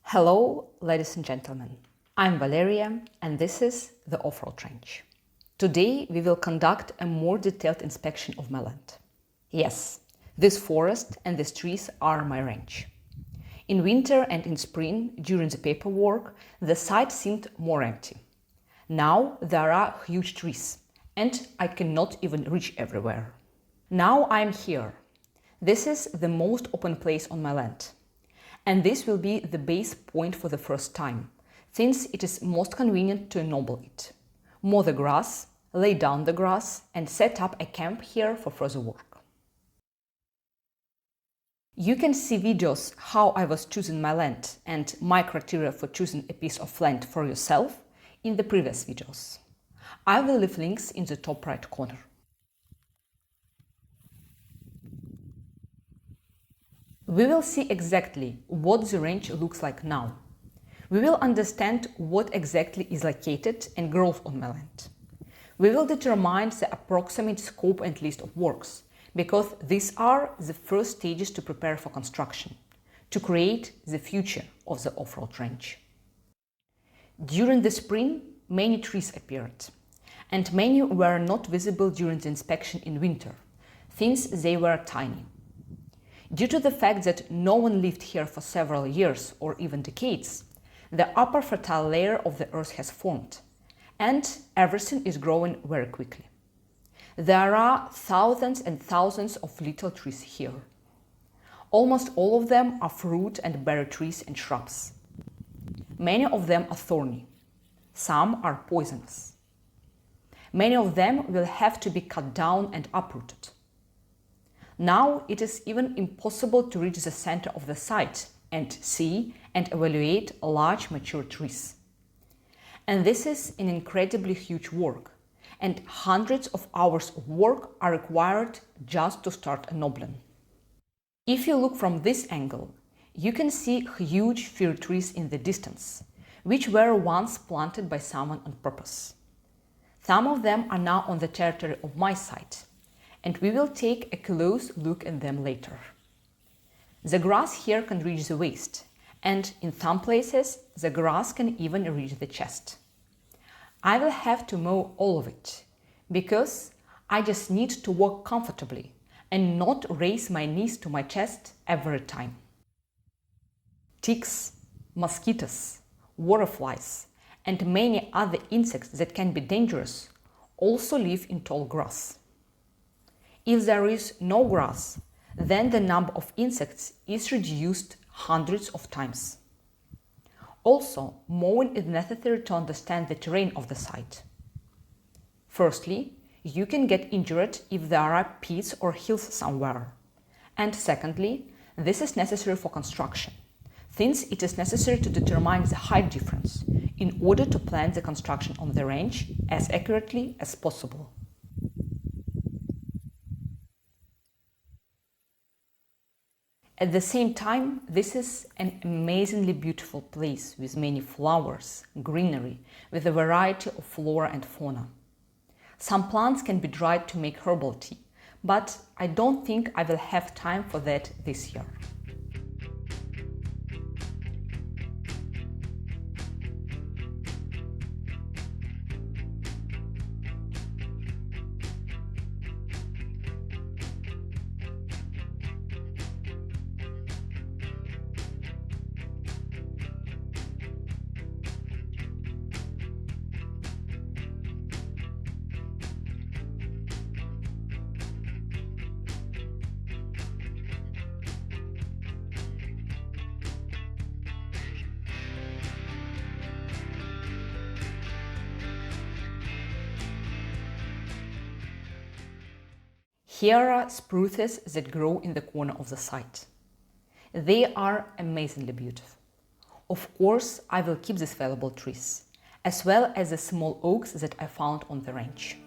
Hello, ladies and gentlemen. I'm Valeria, and this is the Off-Road Range. Today, we will conduct a more detailed inspection of my land. Yes, this forest and these trees are my range. In winter and in spring, during the paperwork, the site seemed more empty. Now there are huge trees, and I cannot even reach everywhere. Now I'm here. This is the most open place on my land. And this will be the base point for the first time, since it is most convenient to ennoble it. Mow the grass, lay down the grass, and set up a camp here for further work. You can see videos how I was choosing my land and my criteria for choosing a piece of land for yourself in the previous videos. I will leave links in the top right corner. We will see exactly what the range looks like now. We will understand what exactly is located and grows on my land. We will determine the approximate scope and list of works, because these are the first stages to prepare for construction, to create the future of the off-road range. During the spring, many trees appeared, and many were not visible during the inspection in winter, since they were tiny. Due to the fact that no one lived here for several years or even decades, the upper fertile layer of the earth has formed, and everything is growing very quickly. There are thousands and thousands of little trees here. Almost all of them are fruit and berry trees and shrubs. Many of them are thorny. Some are poisonous. Many of them will have to be cut down and uprooted. Now it is even impossible to reach the center of the site and see and evaluate large mature trees. And this is an incredibly huge work, and hundreds of hours of work are required just to start ennobling. If you look from this angle, you can see huge fir trees in the distance, which were once planted by someone on purpose. Some of them are now on the territory of my site, and we will take a close look at them later. The grass here can reach the waist, and in some places the grass can even reach the chest. I will have to mow all of it, because I just need to walk comfortably and not raise my knees to my chest every time. Ticks, mosquitoes, waterflies, and many other insects that can be dangerous also live in tall grass. If there is no grass, then the number of insects is reduced hundreds of times. Also, mowing is necessary to understand the terrain of the site. Firstly, you can get injured if there are pits or hills somewhere. And secondly, this is necessary for construction, since it is necessary to determine the height difference in order to plan the construction on the range as accurately as possible. At the same time, this is an amazingly beautiful place with many flowers, greenery, with a variety of flora and fauna. Some plants can be dried to make herbal tea, but I don't think I will have time for that this year. Here are spruces that grow in the corner of the site. They are amazingly beautiful. Of course, I will keep these valuable trees, as well as the small oaks that I found on the range.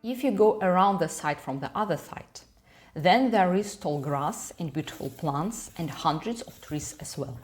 If you go around the site from the other side, then there is tall grass and beautiful plants and hundreds of trees as well.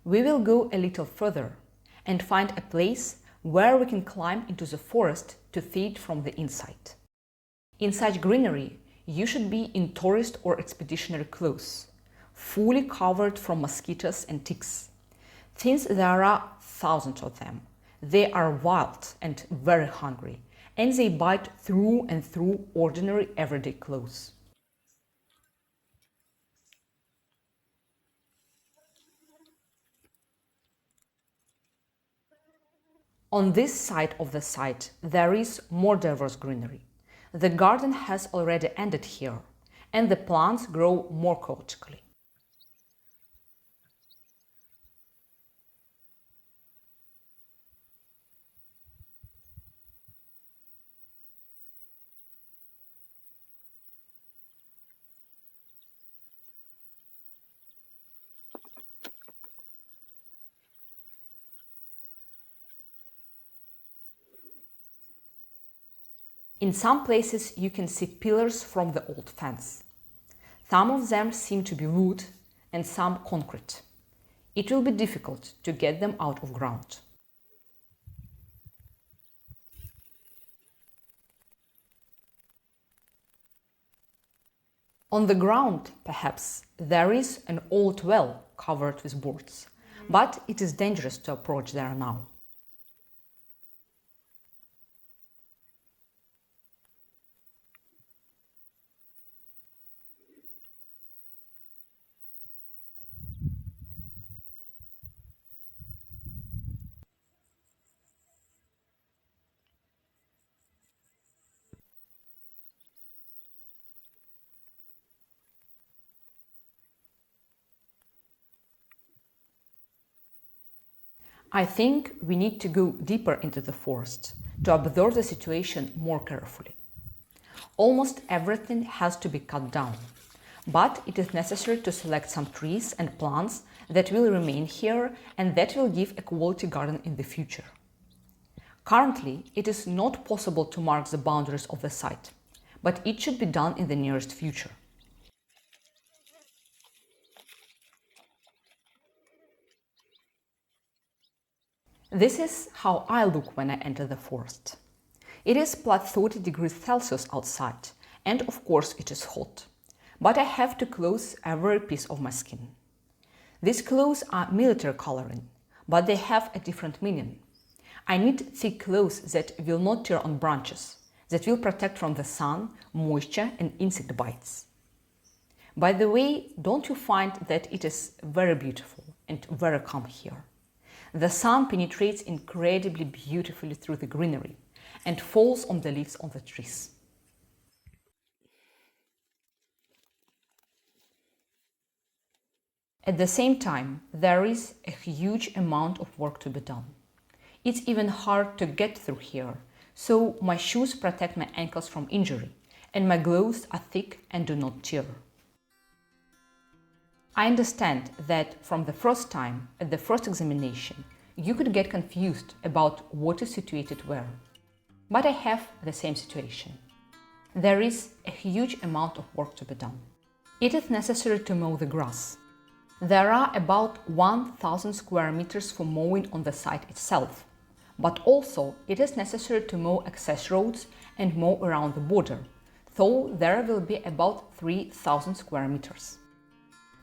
We will go a little further and find a place where we can climb into the forest to see it from the inside. In such greenery, you should be in tourist or expeditionary clothes, fully covered from mosquitoes and ticks. Since there are thousands of them, they are wild and very hungry, and they bite through and through ordinary everyday clothes. On this side of the site, there is more diverse greenery. The garden has already ended here, and the plants grow more chaotically. In some places you can see pillars from the old fence. Some of them seem to be wood and some concrete. It will be difficult to get them out of ground. On the ground, perhaps, there is an old well covered with boards, but it is dangerous to approach there now. I think we need to go deeper into the forest to observe the situation more carefully. Almost everything has to be cut down, but it is necessary to select some trees and plants that will remain here and that will give a quality garden in the future. Currently, it is not possible to mark the boundaries of the site, but it should be done in the nearest future. This is how I look when I enter the forest. It is plus 30 degrees Celsius outside, and of course it is hot. But I have to close every piece of my skin. These clothes are military coloring, but they have a different meaning. I need thick clothes that will not tear on branches, that will protect from the sun, moisture and insect bites. By the way, don't you find that it is very beautiful and very calm here? The sun penetrates incredibly beautifully through the greenery and falls on the leaves on the trees. At the same time, there is a huge amount of work to be done. It's even hard to get through here, so my shoes protect my ankles from injury, and my gloves are thick and do not tear. I understand that from the first time, at the first examination, you could get confused about what is situated where. But I have the same situation. There is a huge amount of work to be done. It is necessary to mow the grass. There are about 1,000 square meters for mowing on the site itself, but also it is necessary to mow access roads and mow around the border, so there will be about 3,000 square meters.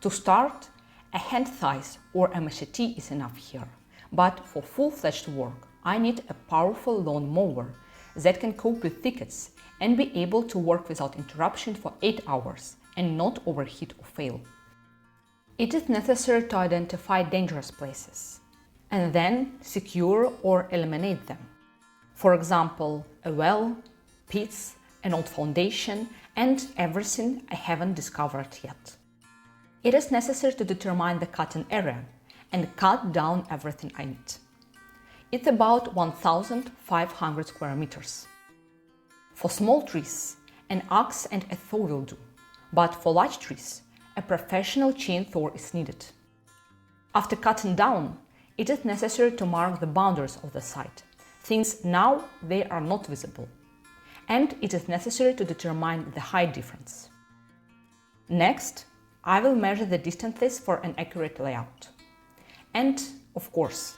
To start, a hand scythe or a machete is enough here, but for full-fledged work, I need a powerful lawn mower that can cope with thickets and be able to work without interruption for 8 hours and not overheat or fail. It is necessary to identify dangerous places and then secure or eliminate them. For example, a well, pits, an old foundation, and everything I haven't discovered yet. It is necessary to determine the cutting area and cut down everything I need. It's about 1,500 square meters. For small trees, an axe and a saw will do, but for large trees, a professional chainsaw is needed. After cutting down, it is necessary to mark the boundaries of the site, since now they are not visible, and it is necessary to determine the height difference. Next, I will measure the distances for an accurate layout. And, of course,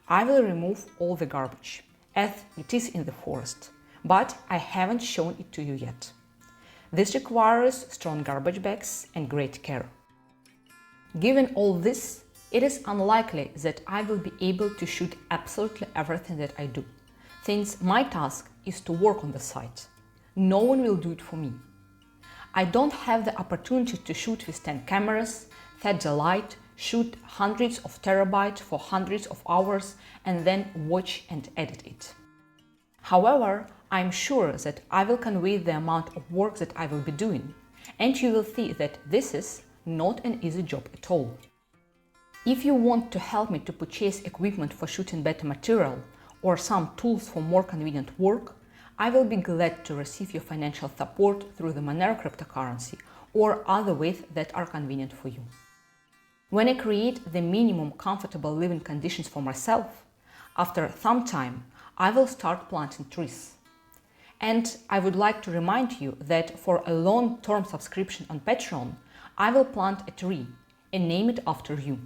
I will remove all the garbage, as it is in the forest, but I haven't shown it to you yet. This requires strong garbage bags and great care. Given all this, it is unlikely that I will be able to shoot absolutely everything that I do, since my task is to work on the site. No one will do it for me. I don't have the opportunity to shoot with 10 cameras, set the light, shoot hundreds of terabytes for hundreds of hours, and then watch and edit it. However, I'm sure that I will convey the amount of work that I will be doing, and you will see that this is not an easy job at all. If you want to help me to purchase equipment for shooting better material or some tools for more convenient work, I will be glad to receive your financial support through the Monero cryptocurrency or other ways that are convenient for you. When I create the minimum comfortable living conditions for myself, after some time, I will start planting trees. And I would like to remind you that for a long-term subscription on Patreon, I will plant a tree and name it after you.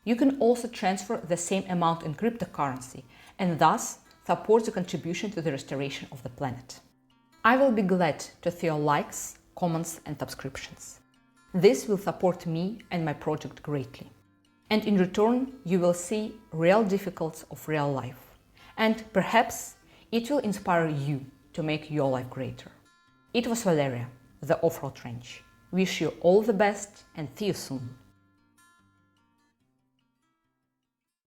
You can also transfer the same amount in cryptocurrency and thus support the contribution to the restoration of the planet. I will be glad to see your likes, comments and subscriptions. This will support me and my project greatly. And in return, you will see real difficulties of real life. And perhaps it will inspire you to make your life greater. It was Valeria, the Off-Road Ranch. Wish you all the best and see you soon.